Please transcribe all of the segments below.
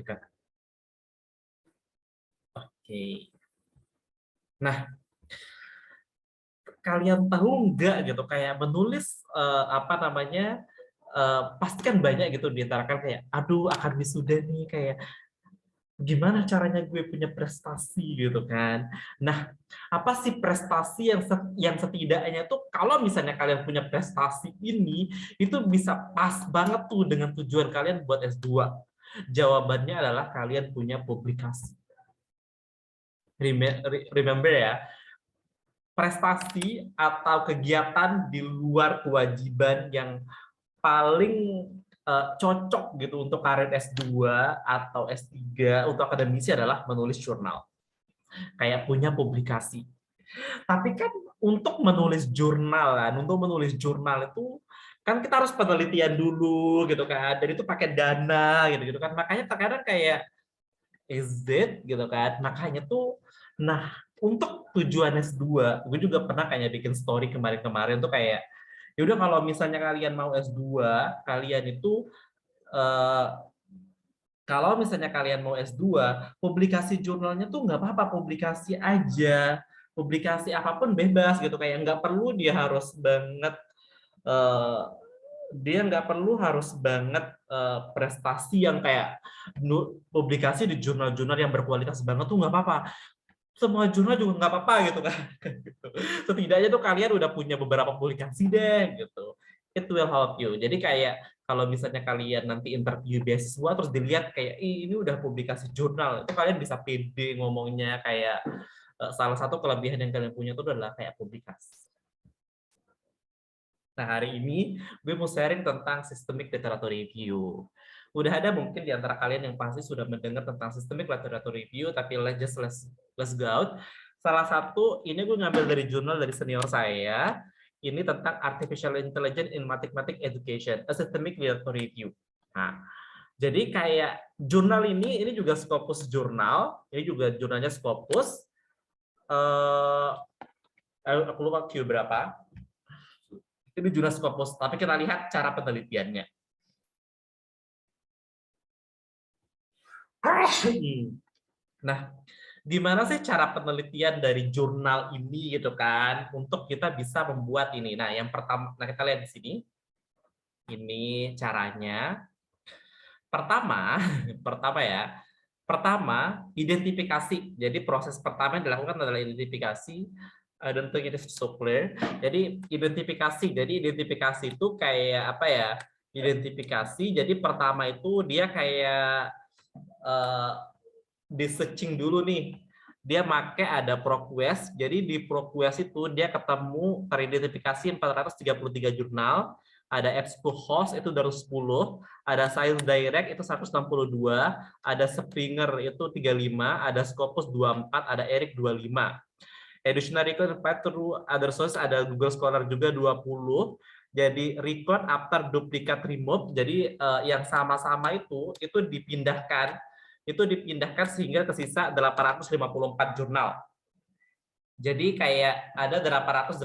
Kak. Oke. Nah, kalian tahu nggak gitu kayak menulis apa namanya pasti kan banyak gitu di antara kan kayak aduh akan wisuda nih kayak gimana caranya gue punya prestasi gitu kan. Nah, apa sih prestasi yang setidaknya tuh kalau misalnya kalian punya prestasi ini itu bisa pas banget tuh dengan tujuan kalian buat S2. Jawabannya adalah kalian punya publikasi. Remember ya, prestasi atau kegiatan di luar kewajiban yang paling cocok gitu untuk karir S2 atau S3 untuk akademisi adalah menulis jurnal. Kayak punya publikasi. Tapi kan untuk menulis jurnal kan, untuk menulis jurnal itu kan kita harus penelitian dulu gitu kan. Dan itu pakai dana gitu kan. Makanya terkadang kayak is it gitu kan. Makanya tuh nah untuk tujuan S2, gue juga pernah kayak bikin story kemarin-kemarin tuh kayak ya udah kalau misalnya kalian mau S2, kalian itu eh, kalau misalnya kalian mau S2, publikasi jurnalnya tuh nggak apa-apa, publikasi aja. Publikasi apapun bebas gitu, kayak nggak perlu dia harus banget eh, dia nggak perlu harus banget prestasi yang kayak publikasi di jurnal-jurnal yang berkualitas banget tuh nggak apa-apa. Semua jurnal juga nggak apa-apa gitu kan. Setidaknya tuh kalian udah punya beberapa publikasi deh gitu. It will help you. Jadi kayak kalau misalnya kalian nanti interview beasiswa terus dilihat kayak ini udah publikasi jurnal, itu kalian bisa pede ngomongnya kayak salah satu kelebihan yang kalian punya itu adalah kayak publikasi. Nah, hari ini gue mau sharing tentang systemic literature review. Udah ada mungkin di antara kalian yang pasti sudah mendengar tentang systemic literature review, tapi let's go out. Salah satu, ini gue ngambil dari jurnal dari senior saya, ini tentang Artificial Intelligence in Mathematics Education, a systemic literature review. Nah, jadi kayak jurnal ini juga Scopus jurnal, ini juga jurnalnya Scopus. Aku lupa Q berapa. Ini jurnal Scopus, tapi kita lihat cara penelitiannya. Nah, gimana sih cara penelitian dari jurnal ini gitu kan untuk kita bisa membuat ini. Nah, yang pertama, nah kita lihat di sini. Ini caranya. Pertama, pertama ya. Pertama, identifikasi. Jadi proses pertama yang dilakukan adalah identifikasi. I don't think it is so clear. Jadi identifikasi. Jadi identifikasi itu kayak apa ya? Identifikasi. Jadi pertama itu dia kayak uh, di searching dulu nih. Dia make ada ProQuest. Jadi di ProQuest itu dia ketemu teridentifikasi 433 jurnal. Ada EBSCOhost itu dari 10, ada Science Direct itu 162, ada Springer itu 35, ada Scopus 24, ada Eric 25. Additional record through other source ada Google Scholar juga 20. Jadi record after duplicate remove. Jadi yang sama-sama itu dipindahkan sehingga tersisa 854 jurnal. Jadi kayak ada 854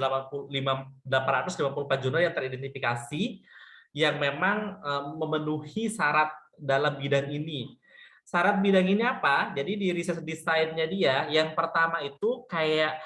jurnal yang teridentifikasi yang memang memenuhi syarat dalam bidang ini. Syarat bidang ini apa? Jadi di research design-nya dia, yang pertama itu kayak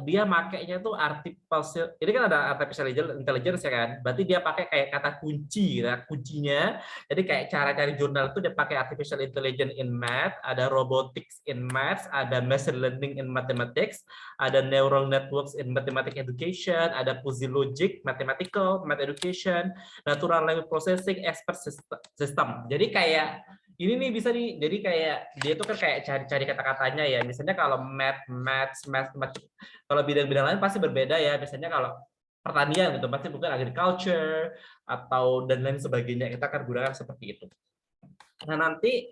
dia makainya tuh artificial, ini kan ada artificial intelligence ya kan, berarti dia pakai kayak kata kunci, nah, kuncinya, jadi kayak cara cari jurnal itu dia pakai artificial intelligence in math, ada robotics in math, ada machine learning in mathematics, ada neural networks in mathematics education, ada fuzzy logic, mathematical, math education, natural language processing, expert system. Jadi kayak ini nih bisa nih, jadi kayak dia tuh kan kayak cari-cari kata-katanya ya. Misalnya kalau math, kalau bidang-bidang lain pasti berbeda ya. Misalnya kalau pertanian gitu pasti bukan agriculture atau dan lain sebagainya. Kita akan gunakan seperti itu. Nah nanti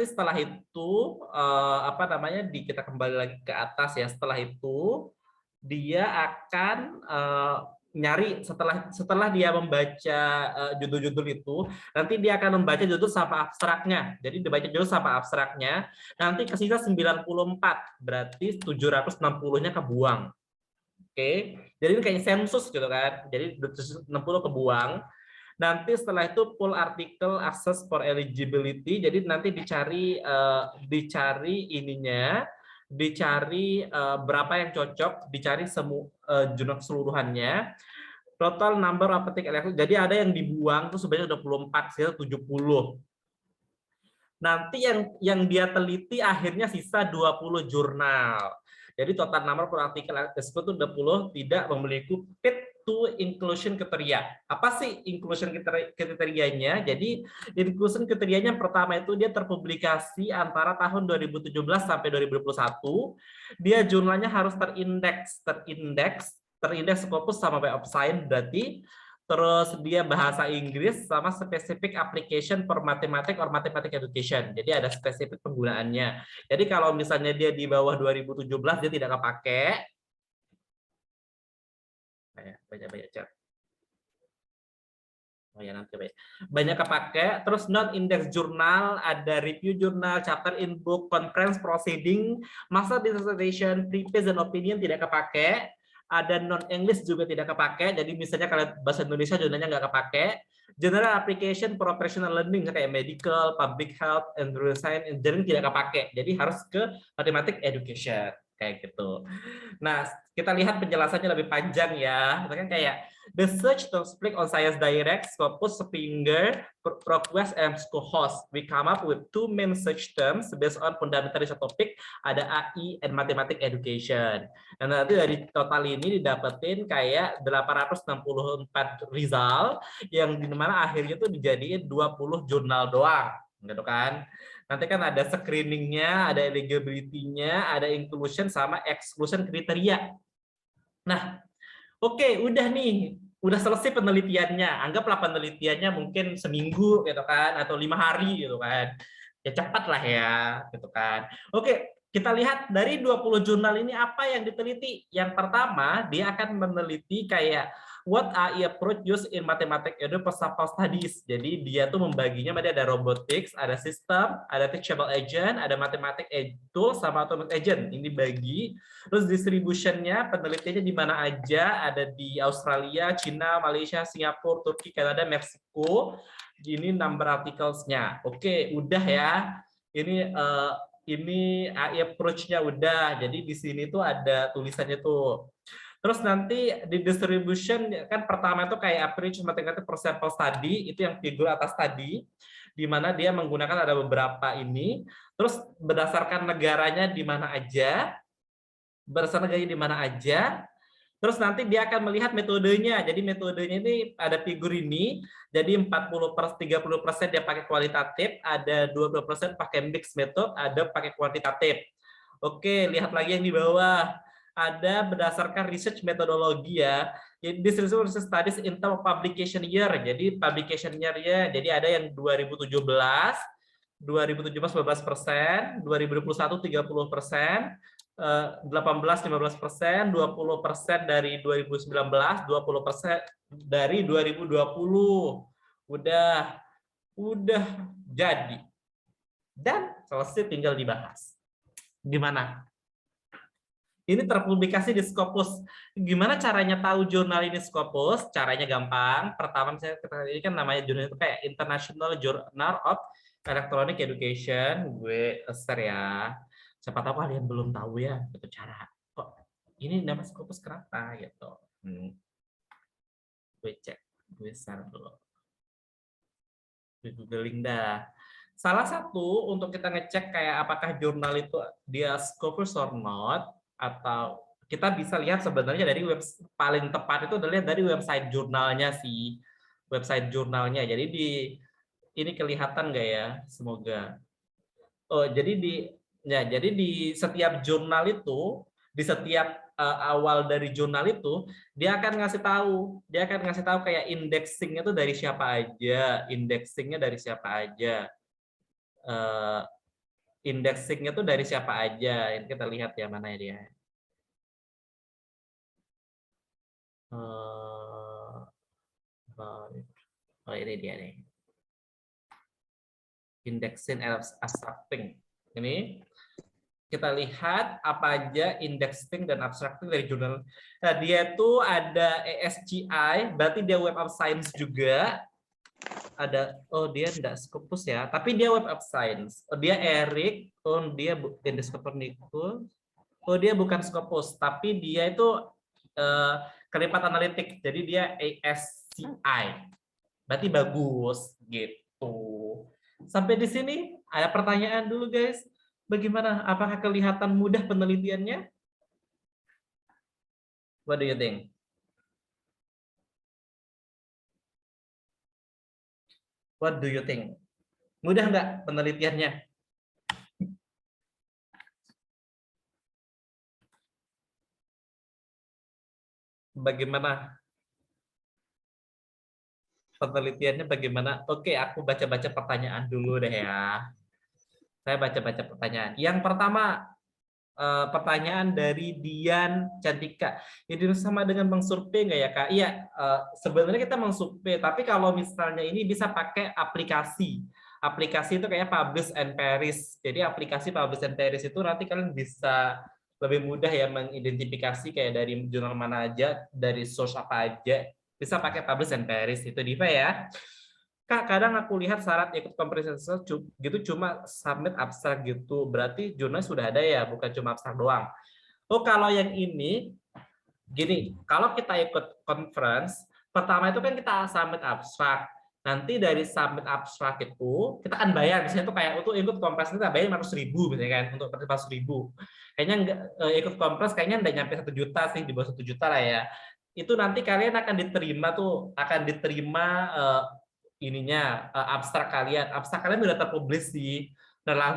setelah itu apa namanya kita kembali lagi ke atas ya. Setelah itu dia akan nyari setelah dia membaca judul-judul itu, nanti dia akan membaca judul sama abstraknya. Jadi dibaca judul sama abstraknya, nanti kesisa 94, berarti 760-nya kebuang. Oke, jadi ini kayak sensus gitu kan. Jadi 60 kebuang. Nanti setelah itu pull article access for eligibility. Jadi nanti dicari ininya, dicari berapa yang cocok, dicari semua jurnal keseluruhannya. Total number of article electronic. Jadi ada yang dibuang tuh sebenarnya 24 sih 70. Nanti yang dia teliti akhirnya sisa 20 jurnal. Jadi total number per artikel tersebut itu 20 tidak memiliki fit to inclusion kriteria. Apa sih inclusion kriterianya? Jadi inclusion kriterianya pertama itu dia terpublikasi antara tahun 2017 sampai 2021. Dia jurnalnya harus terindeks Scopus sama Web of Science berarti. Terus dia bahasa Inggris sama spesifik application for mathematics or mathematics education. Jadi ada spesifik penggunaannya. Jadi kalau misalnya dia di bawah 2017 dia tidak kepake. Banyak chat. Oh ya nanti banyak kepake. Terus non-index jurnal, ada review jurnal, chapter in book, conference proceeding, master dissertation, preface dan opinion tidak kepake. Ada non-English juga tidak kepake, jadi misalnya kalau bahasa Indonesia jurnalnya nggak kepake. General application professional learning kayak medical, public health, and science engineering tidak kepake, jadi harus ke mathematics education kayak gitu. Nah, kita lihat penjelasannya lebih panjang ya. Kan kayak the search to speak on Science Direct, Scopus, Springer, ProQuest, and Schoolhouse. We come up with two main search terms based on fundamental research topic, ada AI and mathematics education. Dan nanti dari total ini didapetin kayak 864 result yang dimana akhirnya tuh dijadiin 20 jurnal doang, gitu kan. Nanti kan ada screeningnya, ada eligibility-nya, ada inclusion sama exclusion kriteria. Nah, oke, udah nih, udah selesai penelitiannya. Anggaplah penelitiannya mungkin seminggu gitu kan, atau 5 hari gitu kan. Ya cepat lah ya, gitu kan. Oke, kita lihat dari 20 jurnal ini apa yang diteliti. Yang pertama, dia akan meneliti kayak what AI approach used in mathematics example studies. Jadi dia tuh membaginya, ada robotics, ada sistem, ada teachable agent, ada mathematics tool sama automatic agent. Ini bagi. Terus distributionnya, penelitiannya di mana aja, ada di Australia, China, Malaysia, Singapura, Turki, Kanada, Meksiko. Ini number articles-nya. Oke, udah ya. Ini AI approach-nya udah. Jadi di sini tuh ada tulisannya tuh. Terus nanti di distribution kan pertama itu kayak approach mathematics per sample study, itu yang figur atas tadi, di mana dia menggunakan ada beberapa ini. Terus berdasarkan negaranya di mana aja, terus nanti dia akan melihat metodenya. Jadi metodenya ini ada figur ini, jadi 30% dia pakai kualitatif, ada 20% pakai mixed method, ada pakai kuantitatif. Oke, lihat lagi yang di bawah. Ada berdasarkan research metodologi ya. Jadi this research studies in term of publication year. Jadi publication year-nya, jadi ada yang 2017 12%, 2021 30%, 18-15%, 20% dari 2019, 20% dari 2020. Udah jadi. Dan selesai, tinggal dibahas. Gimana? Ini terpublikasi di Scopus. Gimana caranya tahu jurnal ini Scopus? Caranya gampang. Pertama, misalnya ini kan namanya jurnal itu kayak International Journal of Electronic Education. Gue share ya. Siapa tahu kalian belum tahu ya itu cara. Kok ini nama Scopus kenapa gitu. Gue cek, gue share dulu. Gue googling dah. Salah satu untuk kita ngecek kayak apakah jurnal itu dia Scopus or not, atau kita bisa lihat sebenarnya dari paling tepat itu adalah dari website jurnalnya sih, website jurnalnya. Jadi ini kelihatan nggak ya? Semoga. Oh, jadi di setiap jurnal itu, di setiap awal dari jurnal itu dia akan ngasih tahu kayak indexingnya itu dari siapa aja, indexingnya tuh dari siapa aja. Ini kita lihat ya, mana ya dia. Oh, ini dia nih. Indexing and abstracting. Ini kita lihat apa aja indexing dan abstracting dari jurnal. Nah, dia tuh ada ASGI, berarti dia Web of Science juga. Ada, oh dia enggak Scopus ya, tapi dia Web of Science. Oh, dia Eric, oh dia Indes Copernicus. Oh dia bukan Scopus, tapi dia itu kelipat analitik, jadi dia ASCI. Berarti bagus gitu. Sampai di sini ada pertanyaan dulu guys. Bagaimana? Apakah kelihatan mudah penelitiannya? What do you think? What do you think? Mudah nggak penelitiannya? Bagaimana penelitiannya? Bagaimana? Oke, aku baca-baca pertanyaan dulu deh ya. Saya baca-baca pertanyaan. Yang pertama, pertanyaan dari Dian Cantika. Jadi sama dengan mengsurvei nggak ya Kak? Iya, sebenarnya kita mengsurvei, tapi kalau misalnya ini bisa pakai aplikasi. Aplikasi itu kayak Publish and Paris. Jadi aplikasi Publish and Paris itu nanti kalian bisa lebih mudah ya mengidentifikasi kayak dari jurnal mana aja, dari source apa aja. Bisa pakai Publish and Paris itu Diva ya. Kak, kadang aku lihat syarat ikut komprehensif gitu cuma submit abstrak gitu. Berarti jurnal sudah ada ya, bukan cuma abstrak doang. Oh, kalau yang ini gini, kalau kita ikut conference, pertama itu kan kita submit abstrak. Nanti dari submit abstrak itu kita akan bayar. Misalnya itu kayak untuk ikut conference kita bayar 500.000 misalnya kan, untuk 500.000. Kayaknya enggak, ikut conference kayaknya enggak nyampe 1 juta sih, di bawah 1 juta lah ya. Itu nanti kalian akan diterima ininya abstrak kalian sudah terpublish sih. Dan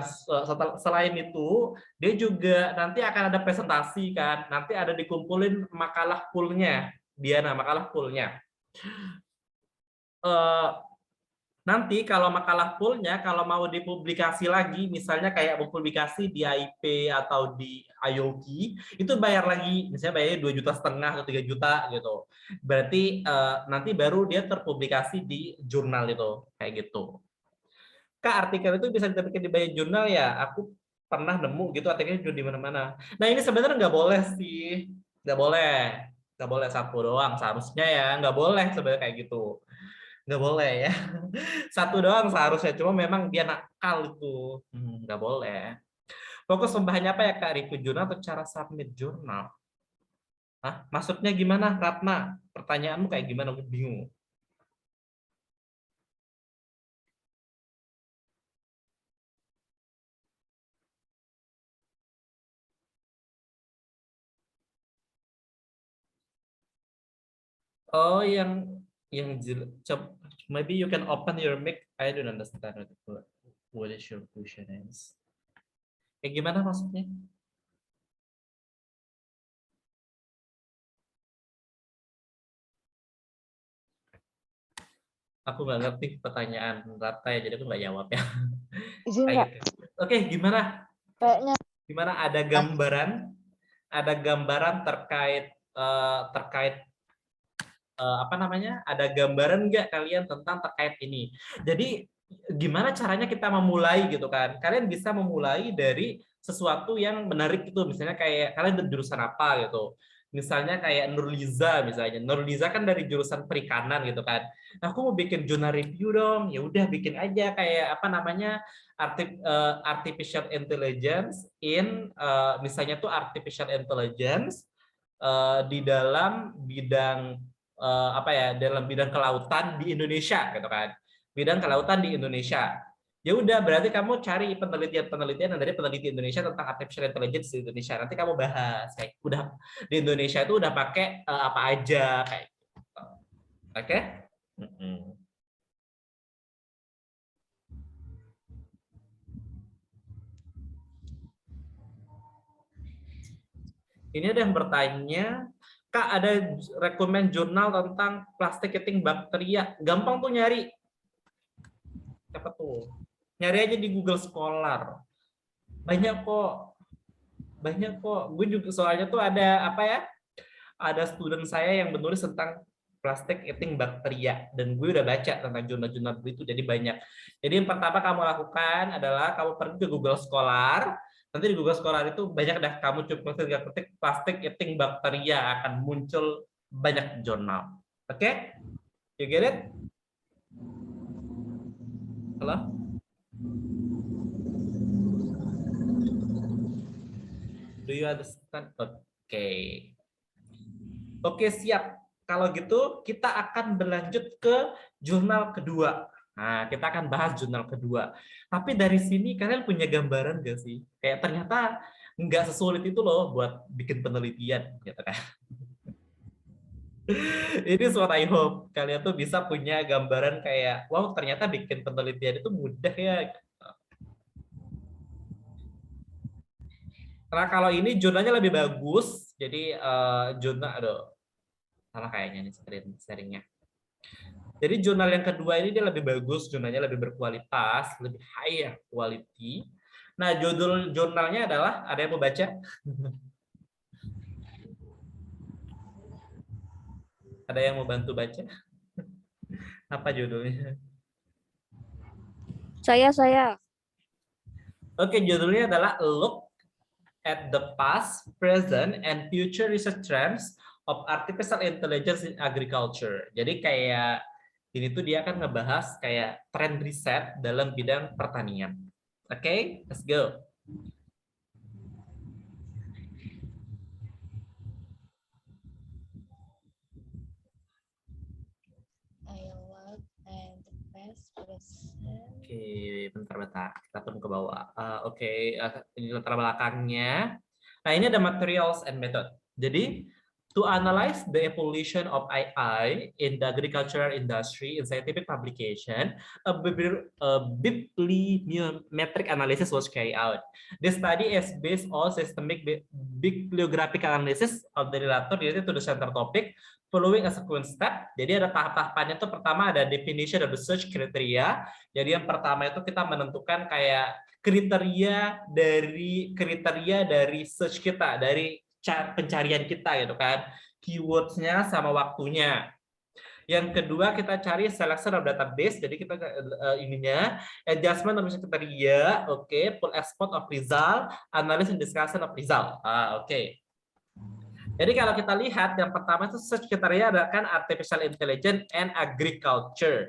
selain itu dia juga nanti akan ada presentasi kan, nanti ada dikumpulin makalah poolnya Diana, makalah poolnya. Nanti kalau makalah poolnya kalau mau dipublikasi lagi, misalnya kayak mau publikasi di AIP atau di IOKI, itu bayar lagi, misalnya bayarnya 2,5 juta atau 3 juta gitu. Berarti nanti baru dia terpublikasi di jurnal itu, kayak gitu. Kak, artikel itu bisa diterbitkan di banyak jurnal ya? Aku pernah nemu gitu artikelnya di mana-mana. Nah ini sebenarnya nggak boleh sih, nggak boleh satu doang seharusnya ya, nggak boleh sebenarnya kayak gitu. Nggak boleh ya, satu doang seharusnya, cuma memang dia nakal itu. Nggak boleh. Fokus pembahasannya apa ya Kak? Review jurnal atau cara submit jurnal? Hah? Maksudnya gimana Ratna? Pertanyaanmu kayak gimana? Aku bingung. Oh maybe you can open your mic. I don't understand what is your question is. Kayak gimana maksudnya? Aku nggak ngerti pertanyaan Rata ya, jadi aku nggak jawab ya. Izin Kak. Gitu. Oke, gimana? Kayaknya Gimana ada gambaran terkait apa namanya? Ada gambaran nggak kalian tentang terkait ini? Jadi gimana caranya kita memulai gitu kan? Kalian bisa memulai dari sesuatu yang menarik gitu, misalnya kayak kalian dari jurusan apa gitu. Misalnya kayak Nurliza misalnya. Nurliza kan dari jurusan perikanan gitu kan. Nah, aku mau bikin jurnal review dong. Ya udah bikin aja kayak apa namanya? Artificial intelligence in misalnya tuh artificial intelligence di dalam bidang apa ya, dalam bidang kelautan di Indonesia gitu kan, bidang kelautan di Indonesia. Ya udah, berarti kamu cari penelitian dari peneliti Indonesia tentang artificial intelligence di Indonesia, nanti kamu bahas kayak udah di Indonesia itu udah pakai apa aja kayak gitu. Oke. Ini ada yang bertanya, Kak, ada rekomend jurnal tentang plastic eating bacteria. Gampang tuh nyari. Apa tuh? Nyari aja di Google Scholar. Banyak kok. Banyak kok. Gue juga soalnya tuh ada apa ya? Ada student saya yang menulis tentang plastic eating bacteria, dan gue udah baca tentang jurnal-jurnal itu, jadi banyak. Jadi yang pertama kamu lakukan adalah kamu pergi ke Google Scholar. Nanti di Google Scholar itu banyak dah, kamu coba ketik plastic eating bacteria, akan muncul banyak jurnal. Oke? You get it? Halo? Do you understand? Oke. Oke, siap. Kalau gitu, kita akan berlanjut ke jurnal kedua. Nah, kita akan bahas jurnal kedua. Tapi dari sini kalian punya gambaran nggak sih? Kayak ternyata nggak sesulit itu loh buat bikin penelitian, gitu kan? Ini what I hope. Kalian tuh bisa punya gambaran kayak, wow, ternyata bikin penelitian itu mudah ya. Karena kalau ini jurnalnya lebih bagus, jadi jurnal, aduh, salah kayaknya nih screen sharingnya. Jadi jurnal yang kedua ini dia lebih bagus, jurnalnya lebih berkualitas, lebih high quality. Nah, judul jurnalnya adalah, ada yang mau baca? Ada yang mau bantu baca? Apa judulnya? Saya. Oke, judulnya adalah Look at the Past, Present, and Future Research Trends of Artificial Intelligence in Agriculture. Jadi kayak ini tuh dia akan ngebahas kayak tren riset dalam bidang pertanian. Oke, let's go. Oke, bentar-bentar. Kita turun ke bawah. Oke, ini latar belakangnya. Nah, ini ada materials and method. Jadi, to analyze the evolution of AI in the agricultural industry in scientific publication, a bibliometric analysis was carried out. The study is based on systemic bibliographical analysis of the relator related to the center topic, following a sequence step. Jadi ada tahap-tahapannya tuh, pertama ada definition of the search criteria. Jadi yang pertama itu kita menentukan kayak kriteria dari search kita, dari pencarian kita gitu kan, keywords-nya sama waktunya. Yang kedua kita cari selection of database, jadi kita ininya adjustment of kriteria, oke, full export of result, analysis and discussion of result. Oke. Jadi kalau kita lihat yang pertama itu search kriteria adalah kan artificial intelligence and agriculture.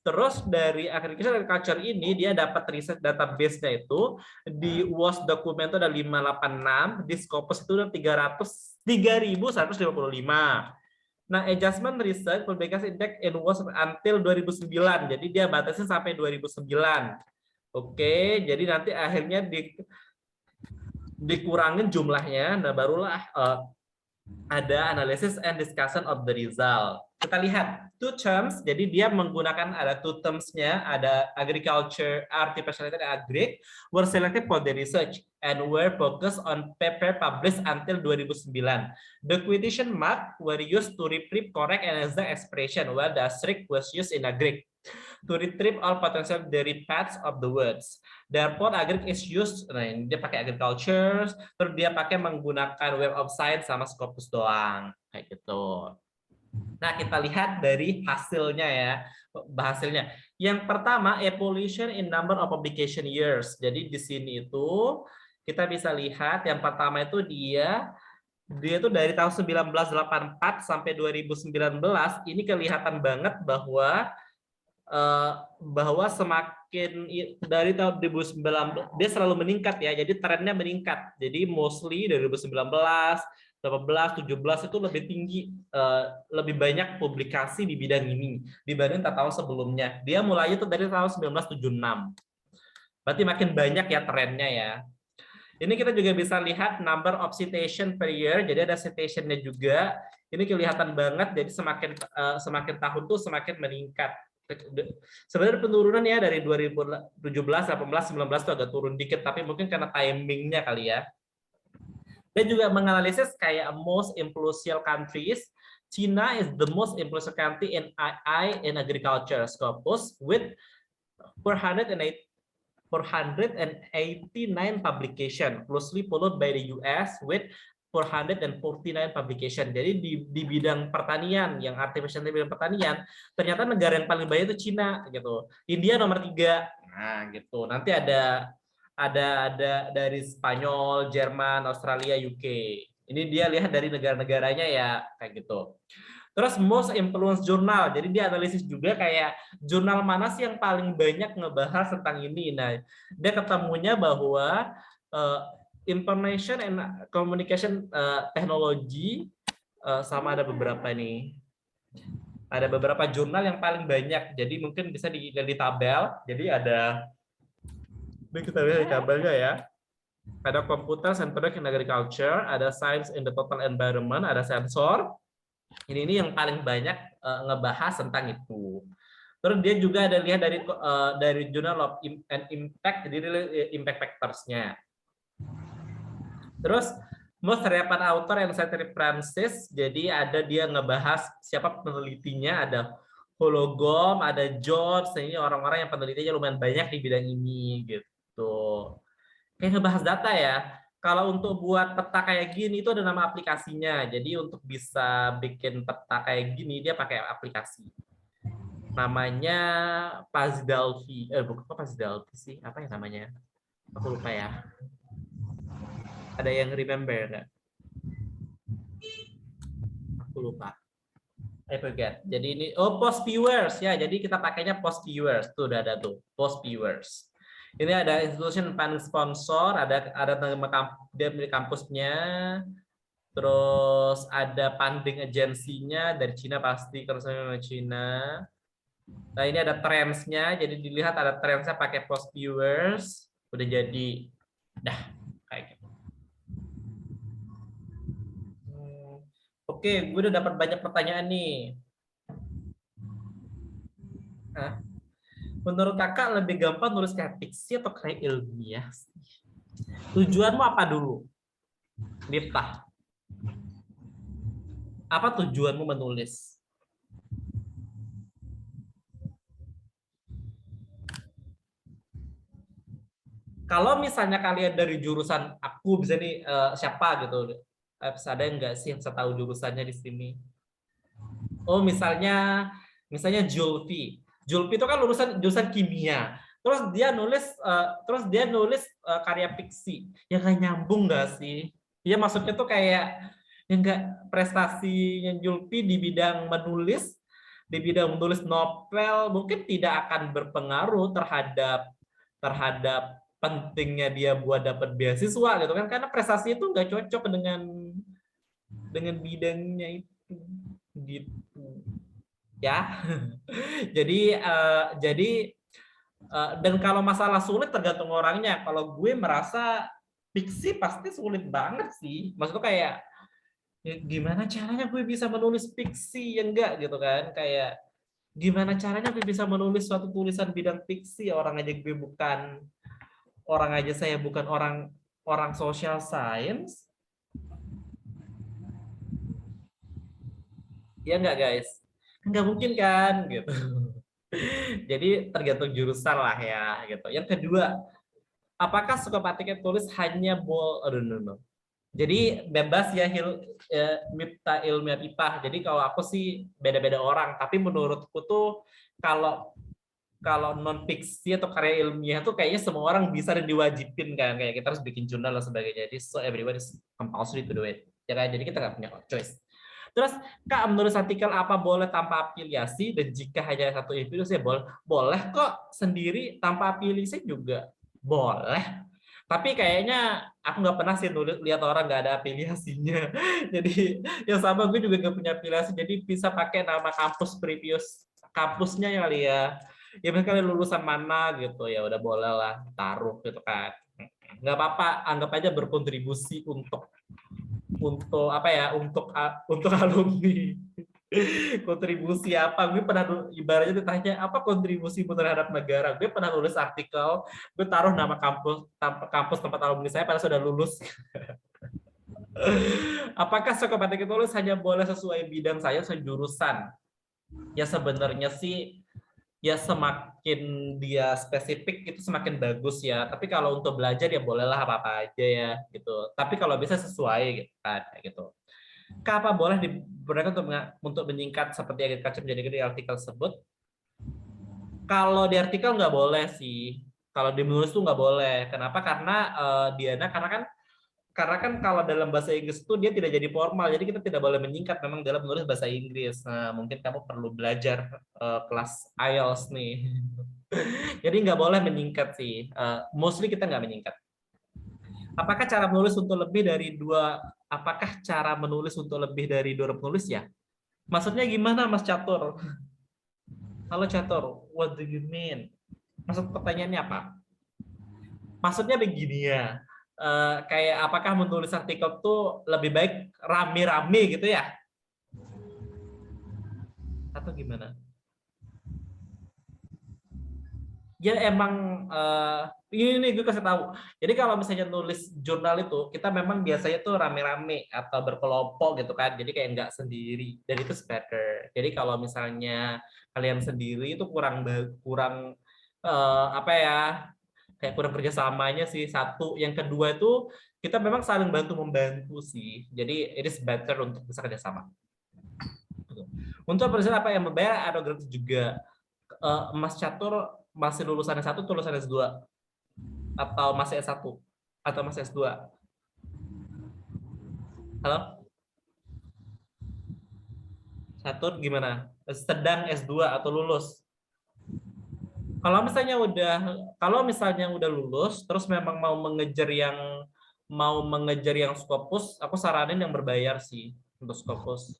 Terus dari agriculture ini dia dapat riset database-nya itu di WAS dokumen itu ada 586, di Scopus itu ada 3.155. Nah, adjustment research publication index in WAS until 2009. Jadi dia batasnya sampai 2009. Oke, jadi nanti akhirnya dikurangin jumlahnya, nah barulah ada analysis and discussion of the result. Kita lihat two terms, jadi dia menggunakan ada two terms-nya, ada agriculture, artificial intelligence, and agri, were selected for the research and were focused on paper published until 2009. The quotation mark were used to retrieve correct and exact expression, while the asterisk was used in agri to retrieve all potential derivatives of the words. Therefore, agric is used, nah ini dia pakai agriculture, terus dia pakai menggunakan Web of Science sama Scopus doang, kayak gitu. Nah, kita lihat dari hasilnya ya, hasilnya. Yang pertama, evolution in number of publication years. Jadi di sini itu kita bisa lihat yang pertama itu dia tuh dari tahun 1984 sampai 2019 ini kelihatan banget bahwa semakin dari tahun 2019 dia selalu meningkat ya, jadi trennya meningkat. Jadi mostly dari 2019, 18, 17 itu lebih tinggi, lebih banyak publikasi di bidang ini dibanding tahun sebelumnya. Dia mulai itu dari tahun 1976. Berarti makin banyak ya trennya ya. Ini kita juga bisa lihat number of citation per year, jadi ada citation-nya juga. Ini kelihatan banget, jadi semakin tahun tuh semakin meningkat. Sebenarnya penurunan ya dari 2017, 18, 19 itu agak turun dikit, tapi mungkin karena timingnya kali ya. Dan juga menganalisis kayak most influential countries. China is the most influential country in AI in agriculture Scopus with 489 publication, closely followed by the US with 449 publication. Jadi di bidang pertanian, yang artificial di bidang pertanian, ternyata negara yang paling banyak itu Cina gitu. India nomor 3. Nah, gitu. Nanti ada dari Spanyol, Jerman, Australia, UK. Ini dia lihat dari negara-negaranya ya kayak gitu. Terus most influence journal, jadi dia analisis juga kayak jurnal mana sih yang paling banyak ngebahas tentang ini. Nah, dia ketemunya bahwa information and communication technology sama ada beberapa nih. Ada beberapa jurnal yang paling banyak. Jadi mungkin bisa dilihat di tabel. Jadi ada, ini kita lihat di tabelnya ya. Ada Computer and Product in Agriculture, ada Science in the Total Environment, ada sensor. Ini yang paling banyak ngebahas tentang itu. Terus dia juga ada lihat dari Journal of Impact, jadi impact factors-nya. Terus most relevant author and scientific references, jadi ada dia ngebahas siapa penelitinya, ada Hologom, ada George, ini orang-orang yang penelitinya lumayan banyak di bidang ini gitu. Kayak ngebahas data ya. Kalau untuk buat peta kayak gini itu ada nama aplikasinya. Jadi untuk bisa bikin peta kayak gini dia pakai aplikasi. Namanya Pazdalvi. Bukan Pazdalvi sih. Apa ya namanya? Aku lupa ya. Ada yang remember nggak? Aku lupa. I forget. Jadi ini post viewers ya. Jadi kita pakainya post viewers. Tuh udah ada tuh post viewers. Ini ada institution funding sponsor, ada nama dia milik kampusnya, terus ada funding agensinya dari Cina pasti kerjasama dengan Cina. Nah ini ada trendsnya, jadi dilihat ada trendsnya pakai post viewers, udah jadi, dah kayak gitu. Oke, gue udah dapat banyak pertanyaan nih. Nah, menurut kakak lebih gampang nulis kayak fiksi atau kayak ilmiah? Tujuanmu apa dulu, Miftah? Apa tujuanmu menulis? Kalau misalnya kalian dari jurusan aku bisa nih siapa gitu, ada enggak sih yang saya tahu jurusannya di sini? Oh misalnya Julfi. Julfi itu kan jurusan kimia. Terus dia nulis karya fiksi. Ya nggak nyambung nggak sih? Ya maksudnya tuh kayak ya nggak, prestasinya Julfi di bidang menulis novel mungkin tidak akan berpengaruh terhadap pentingnya dia buat dapat beasiswa gitu kan, karena prestasi itu nggak cocok dengan bidangnya itu gitu ya. jadi dan kalau masalah sulit tergantung orangnya. Kalau gue merasa fiksi pasti sulit banget sih, maksudnya kayak ya gimana caranya gue bisa menulis fiksi yang enggak gitu kan, kayak gimana caranya gue bisa menulis suatu tulisan bidang fiksi, orang aja saya bukan orang orang social science, ya enggak guys, nggak mungkin kan gitu. Jadi tergantung jurusan lah ya gitu. Yang kedua, apakah psikopatiknya tulis hanya aduh, no, no. Jadi bebas ya, Mipta ilmiah Pipah. Jadi kalau aku sih beda-beda orang, tapi menurutku tuh kalau kalau non fiksi atau karya ilmiah tuh kayaknya semua orang bisa dan diwajibin kan, kayak kita harus bikin jurnal dan sebagainya. Jadi so everyone is compulsory to do it. Ya kan? Jadi kita nggak punya choice. Terus Kak, menulis artikel apa boleh tanpa afiliasi, dan jika hanya satu individu saya boleh kok, sendiri tanpa afiliasi juga boleh. Tapi kayaknya aku nggak pernah sih nulis lihat orang nggak ada afiliasinya. Jadi yang sama gue juga nggak punya afiliasi. Jadi bisa pakai nama kampus previous kampusnya ya kali ya. Ya misalnya lulusan mana gitu ya udah boleh lah taruh gitu kan. Nggak apa-apa, anggap aja berkontribusi untuk apa ya, untuk alumni. Kontribusi apa, gue pernah ibaratnya ditanya apa kontribusi terhadap negara, gue pernah nulis artikel, gue taruh nama kampus tempat alumni saya pada sudah lulus. Apakah psikopatik tulis hanya boleh sesuai bidang saya, sejurusan? Ya sebenarnya sih ya semakin dia spesifik itu semakin bagus ya, tapi kalau untuk belajar ya bolehlah apa-apa aja ya gitu, tapi kalau bisa sesuai gitu kan gitu. Apa boleh digunakan untuk menyingkat seperti agriculture menjadi di artikel tersebut? Kalau di artikel nggak boleh sih. Kalau di menulis tuh nggak boleh. Kenapa? Karena Diana, karena kan Karena kan kalau dalam bahasa Inggris itu dia tidak jadi formal, jadi kita tidak boleh menyingkat memang dalam menulis bahasa Inggris. Nah, mungkin kamu perlu belajar kelas IELTS nih. Jadi nggak boleh menyingkat sih. Mostly kita nggak menyingkat. Apakah cara menulis untuk lebih dari dua? Apakah cara menulis untuk lebih dari dua penulis ya? Maksudnya gimana, Mas Catur? Halo Catur, what do you mean? Maksud pertanyaannya apa? Maksudnya begini ya. Kayak apakah menulis artikel tuh lebih baik rame-rame gitu ya? Atau gimana? Ya emang ini nih gue kasih tahu. Jadi kalau misalnya nulis jurnal itu kita memang biasanya tuh rame-rame atau berkelompok gitu kan. Jadi kayak nggak sendiri dan itu better. Jadi kalau misalnya kalian sendiri itu kurang apa ya, kayak kurang kerjasamanya sih satu. Yang kedua itu kita memang saling bantu membantu sih. Jadi it is better untuk bisa kerjasama. Untuk presiden apa yang membayar ada gratis juga. Mas Catur masih lulusan S1 atau lulusan S2? Atau masih S1? Atau masih S2? Halo? Catur gimana? Sedang S2 atau lulus? Kalau misalnya udah lulus, terus memang mau mengejar yang Scopus, aku saranin yang berbayar sih untuk Scopus.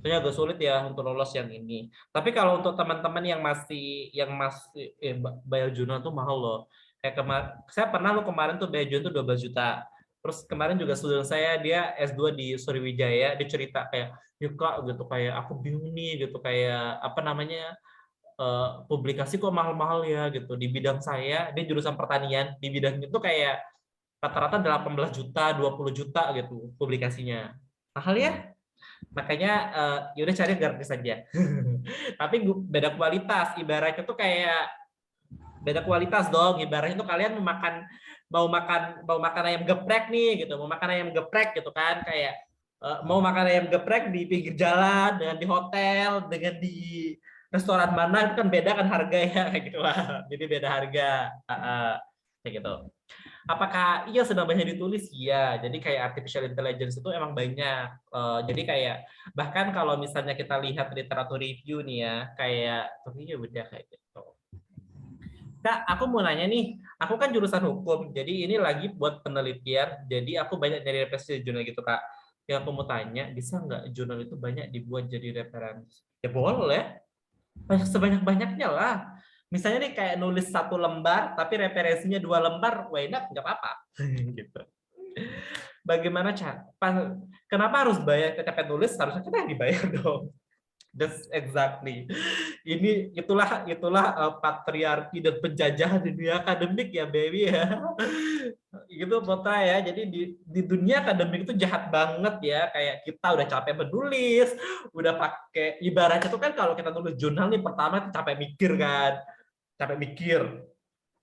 Soalnya agak sulit ya untuk lolos yang ini. Tapi kalau untuk teman-teman yang masih bayar jurnal tuh mahal loh. Kayak saya pernah lo kemarin tuh bayar jurnal tuh 12 juta. Terus kemarin juga student saya dia S2 di Sriwijaya, dia cerita kayak, "Yuk Kak, gitu kayak aku bingung nih gitu kayak apa namanya publikasi kok mahal-mahal ya gitu di bidang saya, dia jurusan pertanian, di bidang itu kayak rata-rata 18 juta, 20 juta gitu publikasinya. Mahal ya? Makanya yaudah cari gratis saja. Tapi beda kualitas, ibaratnya tuh kayak beda kualitas dong. Ibaratnya tuh kalian mau makan ayam geprek nih gitu, mau makan ayam geprek gitu kan, kayak mau makan ayam geprek di pinggir jalan dengan di hotel dengan di restoran mana itu kan beda kan harga ya kayak gitu lah. Jadi beda harga. Kayak gitu. Apakah iya sedang banyak ditulis? Iya. Jadi kayak artificial intelligence itu emang banyak. Jadi kayak bahkan kalau misalnya kita lihat literatur review nih ya, kayak ya udah kayak gitu. Kak, aku mau nanya nih, aku kan jurusan hukum, jadi ini lagi buat penelitian, jadi aku banyak nyari referensi jurnal gitu Kak. Yang aku mau tanya, bisa nggak jurnal itu banyak dibuat jadi referensi? Ya boleh, sebanyak-banyaknya lah. Misalnya nih kayak nulis satu lembar, tapi referensinya 2 lembar, why not? Nggak apa-apa. Gitu. Bagaimana cara? Kenapa harus bayar ketika nulis? Harusnya kita yang dibayar dong. That's exactly. Itulah patriarki dan penjajahan di dunia akademik ya, baby ya. Gitu Potra ya. Jadi di dunia akademik itu jahat banget ya. Kayak kita udah capek menulis, udah pakai ibaratnya tuh kan kalau kita nulis jurnal nih pertama itu capek mikir kan. Capek mikir,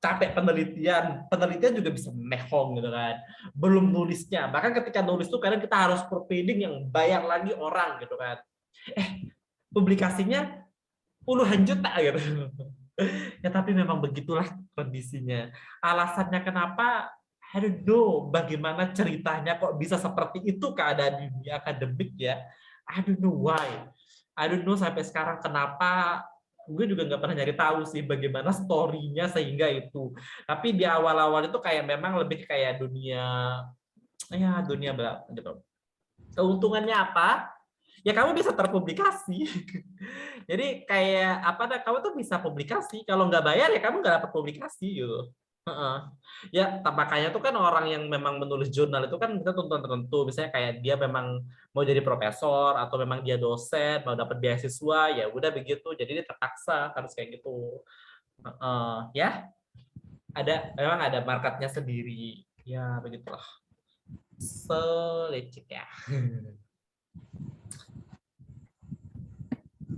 capek penelitian juga bisa mehong gitu kan, belum nulisnya, bahkan ketika nulis tuh kadang kita harus proofreading yang bayar lagi orang gitu kan, publikasinya puluhan juta gitu. Ya tapi memang begitulah kondisinya. Alasannya kenapa, I don't know bagaimana ceritanya kok bisa seperti itu keadaan di dunia akademik ya. I don't know why. I don't know sampai sekarang kenapa, gue juga nggak pernah nyari tahu sih bagaimana story-nya sehingga itu. Tapi di awal-awal itu kayak memang lebih kayak dunia berapa gitu. Keuntungannya apa? Ya kamu bisa terpublikasi. Jadi kayak apa? Kamu tuh bisa publikasi. Kalau nggak bayar ya kamu nggak dapat publikasi gitu. Ya, makanya tuh kan orang yang memang menulis jurnal itu kan kita tuntutan tertentu. Misalnya kayak dia memang mau jadi profesor atau memang dia dosen mau dapat beasiswa, ya udah begitu. Jadi dia terpaksa harus kayak gitu. Ya, memang ada marketnya sendiri. Ya begitulah. Selecik ya.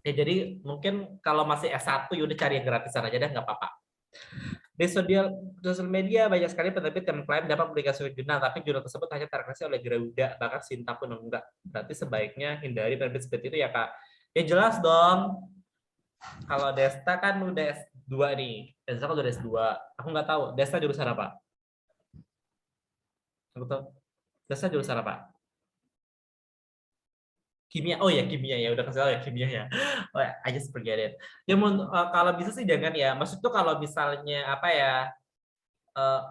Ya jadi mungkin kalau masih S1 ya udah cari yang gratisan aja deh, nggak apa-apa. Di sosial media banyak sekali penerbit yang mengklaim dapat publikasi jurnal, tapi jurnal tersebut hanya terkoneksi oleh Garuda, bahkan Sinta pun enggak. Berarti sebaiknya hindari penerbit seperti itu ya Kak. Ya jelas dong. Kalau Desta kan udah S2 nih. Desta kan udah S2. Aku nggak tahu. Desta jurusan apa? Aku tahu. Dasar jurusan apa? Kimia. Oh ya, kimia ya. Udah kasih tahu ya kimia ya. Oh, ya, I just forget it. Ya kalau bisa sih jangan ya. Maksud tuh kalau misalnya apa ya? eh,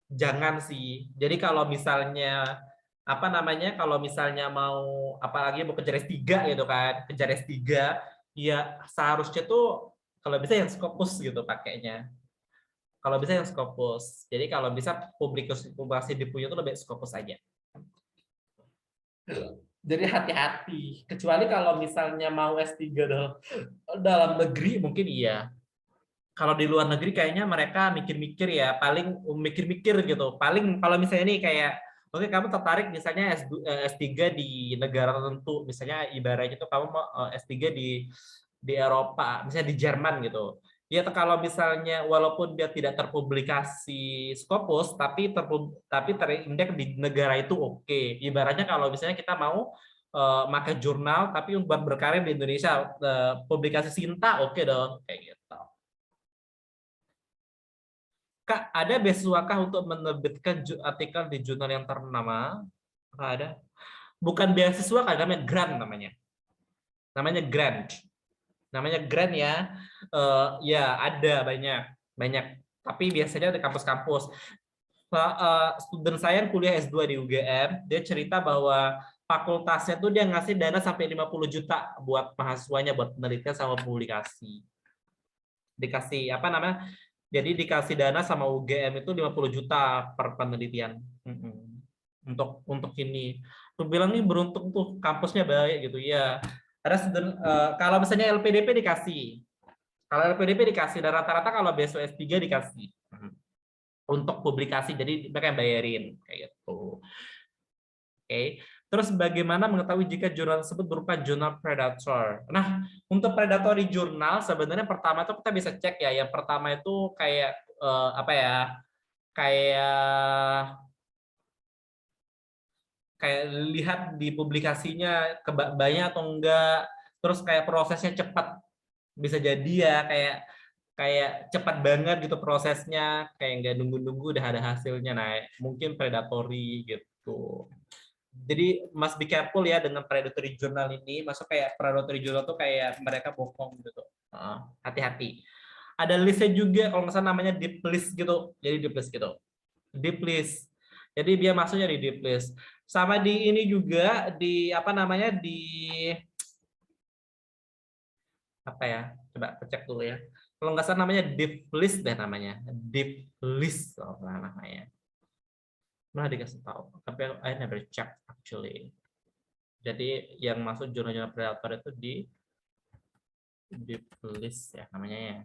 jangan sih. Jadi kalau misalnya apa namanya? Kalau misalnya mau apalagi mau kejar S3 gitu kan, kejar S3 ya seharusnya tuh kalau bisa yang Scopus gitu pakainya. Kalau bisa yang Scopus. Jadi kalau bisa publikasi di punya tuh lebih Scopus aja. Jadi hati-hati. Kecuali kalau misalnya mau S3 dalam negeri mungkin iya. Kalau di luar negeri kayaknya mereka mikir-mikir ya, paling mikir-mikir gitu. Paling kalau misalnya nih kayak oke kamu tertarik misalnya S3 di negara tertentu, misalnya ibaratnya itu kamu mau S3 di Eropa, misalnya di Jerman gitu. Ya kalau misalnya walaupun dia tidak terpublikasi Scopus tapi terindeks di negara itu oke. Ibaratnya kalau misalnya kita mau pakai jurnal tapi buat berkarir di Indonesia publikasi Sinta oke dong kayak gitu. Kak, ada beasiswa kah untuk menerbitkan artikel di jurnal yang ternama? Nggak ada. Bukan beasiswa, kan namanya grant namanya. Namanya grant. Namanya grant ya. Ya ada banyak, banyak. Tapi biasanya di kampus-kampus. Student saya yang kuliah S2 di UGM, dia cerita bahwa fakultasnya tuh dia ngasih dana sampai 50 juta buat mahasiswanya buat penelitian sama publikasi. Dikasih apa namanya? Jadi dikasih dana sama UGM itu 50 juta per penelitian. Untuk ini. Tuh bilang nih beruntung tuh kampusnya baik gitu ya. Ada kalau misalnya LPDP dikasih. Kalau LPDP dikasih dan rata-rata kalau besok S3 dikasih. Untuk publikasi jadi mereka yang bayarin kayak gitu. Oke. Terus bagaimana mengetahui jika jurnal tersebut berupa jurnal predator? Nah, untuk predatory jurnal sebenarnya pertama itu kita bisa cek ya. Yang pertama itu kayak apa ya? Kayak kayak lihat di publikasinya banyak atau enggak. Terus kayak prosesnya cepat. Bisa jadi ya kayak kayak cepat banget gitu prosesnya, kayak nggak nunggu-nunggu udah ada hasilnya. Nah, mungkin predatory gitu. Jadi must be careful ya dengan predatory journal ini. Masuk kayak predatory journal tuh kayak mereka bohong gitu. Hati-hati. Ada listnya juga kalau nggak salah namanya deep list gitu. Jadi deep list gitu. Deep list. Jadi dia masuknya di deep list. Sama di ini juga di apa namanya di apa ya? Coba cek dulu ya. Kalau nggak salah namanya deep list deh namanya. Deep list oh, namanya. Nah dikasih tahu. Tapi I never check actually. Jadi yang masuk jurnal-jurnal predator itu di deep list ya namanya ya.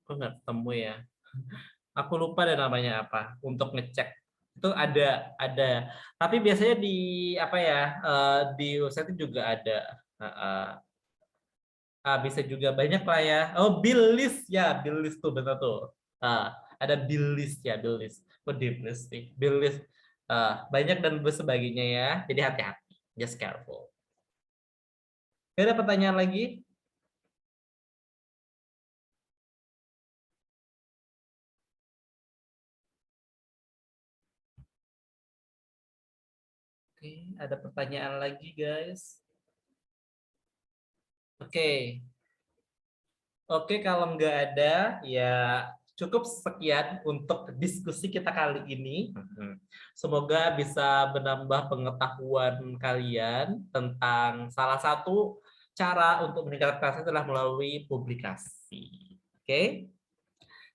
Aku nggak ketemu ya. Aku lupa deh namanya apa untuk ngecek. Itu ada. Tapi biasanya di apa ya di website itu juga ada. Bisa juga banyak lah ya. Oh, bill list ya, bill list tuh benar tuh. Ada bill list ya, bill list. Oh, deep list nih, bill list. Banyak dan sebagainya ya. Jadi hati-hati, just careful. Ada pertanyaan lagi? Oke, ada pertanyaan lagi guys. Oke, oke kalau nggak ada ya cukup sekian untuk diskusi kita kali ini. Semoga bisa menambah pengetahuan kalian tentang salah satu cara untuk meningkatkan prestasi adalah melalui publikasi. Oke?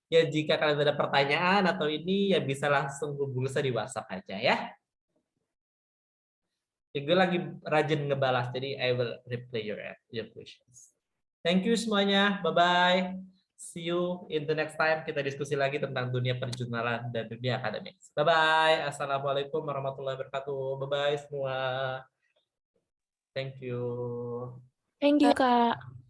Ya jika kalian ada pertanyaan atau ini ya bisa langsung hubungi saya di WhatsApp aja ya. Ya, gue lagi rajin ngebalas jadi I will reply your questions. Thank you semuanya. Bye bye. See you in the next time. Kita diskusi lagi tentang dunia perjurnalan dan dunia akademik. Bye bye. Assalamualaikum warahmatullahi wabarakatuh. Bye bye semua. Thank you. Thank you, Kak.